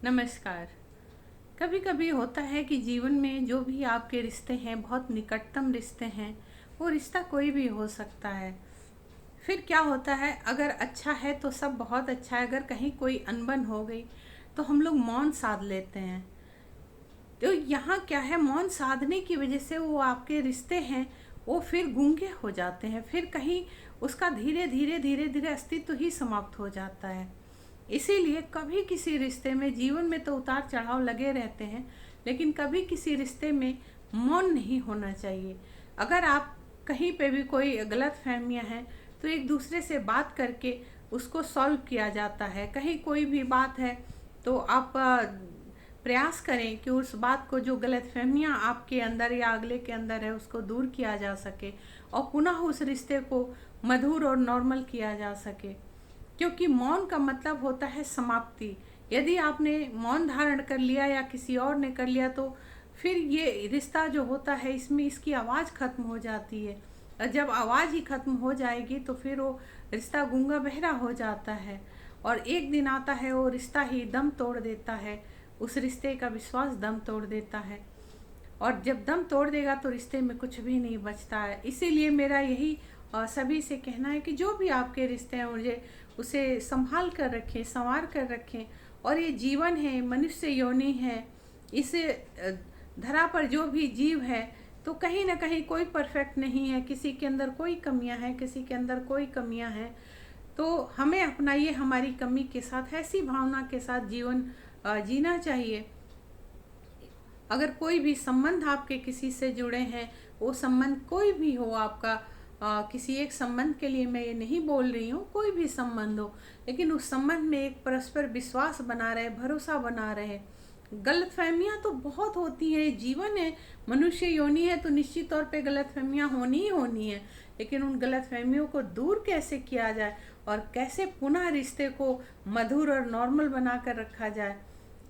नमस्कार। कभी कभी होता है कि जीवन में जो भी आपके रिश्ते हैं, बहुत निकटतम रिश्ते हैं, वो रिश्ता कोई भी हो सकता है। फिर क्या होता है, अगर अच्छा है तो सब बहुत अच्छा है, अगर कहीं कोई अनबन हो गई तो हम लोग मौन साध लेते हैं। तो यहाँ क्या है, मौन साधने की वजह से वो आपके रिश्ते हैं वो फिर गूंगे हो जाते हैं, फिर कहीं उसका धीरे धीरे धीरे धीरे अस्तित्व ही समाप्त हो जाता है। इसीलिए कभी किसी रिश्ते में, जीवन में तो उतार चढ़ाव लगे रहते हैं, लेकिन कभी किसी रिश्ते में मौन नहीं होना चाहिए। अगर आप कहीं पे भी कोई गलत फहमियाँ हैं तो एक दूसरे से बात करके उसको सॉल्व किया जाता है। कहीं कोई भी बात है तो आप प्रयास करें कि उस बात को, जो गलतफहमियां आपके अंदर या अगले के अंदर है, उसको दूर किया जा सके और पुनः उस रिश्ते को मधुर और नॉर्मल किया जा सके। क्योंकि मौन का मतलब होता है समाप्ति। यदि आपने मौन धारण कर लिया या किसी और ने कर लिया तो फिर ये रिश्ता जो होता है, इसमें इसकी आवाज़ ख़त्म हो जाती है। और जब आवाज़ ही ख़त्म हो जाएगी तो फिर वो रिश्ता गूंगा बहरा हो जाता है। और एक दिन आता है वो रिश्ता ही दम तोड़ देता है, उस रिश्ते का विश्वास दम तोड़ देता है। और जब दम तोड़ देगा तो रिश्ते में कुछ भी नहीं बचता है। इसीलिए मेरा यही सभी से कहना है कि जो भी आपके रिश्ते हैं, मुझे उसे संभाल कर रखें, संवार कर रखें। और ये जीवन है, मनुष्य योनि है, इस धरा पर जो भी जीव है तो कहीं ना कहीं कोई परफेक्ट नहीं है, किसी के अंदर कोई कमियां हैं, किसी के अंदर कोई कमियां हैं। तो हमें अपनाइए हमारी कमी के साथ, ऐसी भावना के साथ जीवन जीना चाहिए। अगर कोई भी संबंध आपके किसी से जुड़े हैं, वो संबंध कोई भी हो आपका, किसी एक संबंध के लिए मैं ये नहीं बोल रही हूँ, कोई भी संबंध हो, लेकिन उस संबंध में एक परस्पर विश्वास बना रहे, भरोसा बना रहे। गलतफहमियां तो बहुत होती हैं, जीवन है, मनुष्य योनि है, तो निश्चित तौर पे गलतफहमियां होनी ही होनी है। लेकिन उन गलतफहमियों को दूर कैसे किया जाए और कैसे पुनः रिश्ते को मधुर और नॉर्मल बना कर रखा जाए।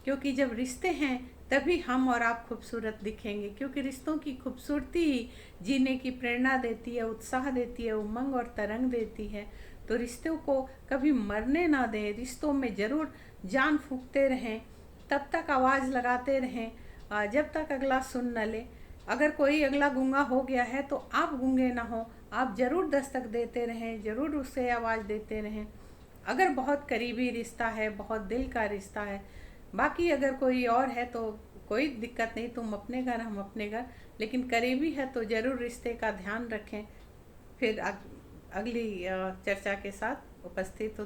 क्योंकि जब रिश्ते हैं तभी हम और आप खूबसूरत दिखेंगे, क्योंकि रिश्तों की खूबसूरती ही जीने की प्रेरणा देती है, उत्साह देती है, उमंग और तरंग देती है। तो रिश्तों को कभी मरने ना दें, रिश्तों में ज़रूर जान फूंकते रहें, तब तक आवाज़ लगाते रहें जब तक अगला सुन न ले। अगर कोई अगला गूंगा हो गया है तो आप गूंगे ना हो, आप ज़रूर दस्तक देते रहें, ज़रूर उससे आवाज़ देते रहें। अगर बहुत करीबी रिश्ता है, बहुत दिल का रिश्ता है। बाकी अगर कोई और है तो कोई दिक्कत नहीं, तुम अपने घर हम अपने घर, लेकिन करीबी है तो ज़रूर रिश्ते का ध्यान रखें। फिर अगली चर्चा के साथ उपस्थित हो।